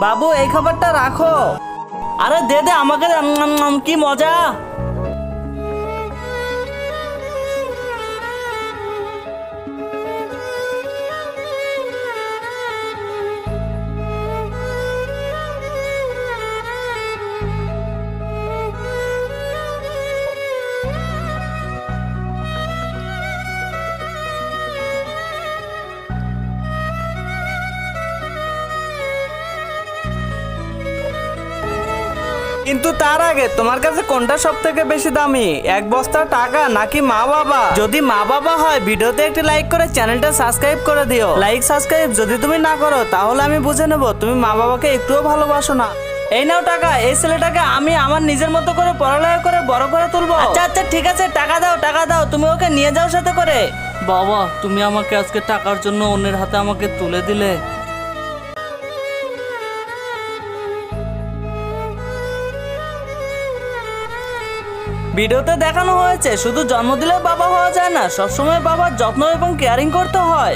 বাবু এই খাবারটা রাখো। আরে দে দে আমাকে, কি মজা। কিন্তু তার আগে তোমার কাছে কোনটা সব থেকে বেশি দামি, এক বস্তা টাকা নাকি মা বাবা? যদি মা বাবা হয় ভিডিওতে একটি লাইক করে চ্যানেলটা সাবস্ক্রাইব করে দিও। লাইক সাবস্ক্রাইব যদি তুমি না করো তাহলে আমি বুঝে নেব তুমি মা বাবাকে একটুও ভালোবাসো না। এই নাও টাকা, এই ছেলেটাকে আমি আমার নিজের মতো করে পড়ালেখা করে বড় করে তুলবো। আচ্ছা আচ্ছা ঠিক আছে, টাকা দাও টাকা দাও, তুমি ওকে নিয়ে যাও সাথে করে। বাবা তুমি আমাকে আজকে টাকার জন্য অন্যের হাতে আমাকে তুলে দিলে। ভিডিওতে দেখানো হয়েছে শুধু জন্ম দিলে বাবা হওয়া যায় না, সবসময় বাবার যত্ন এবং কেয়ারিং করতে হয়।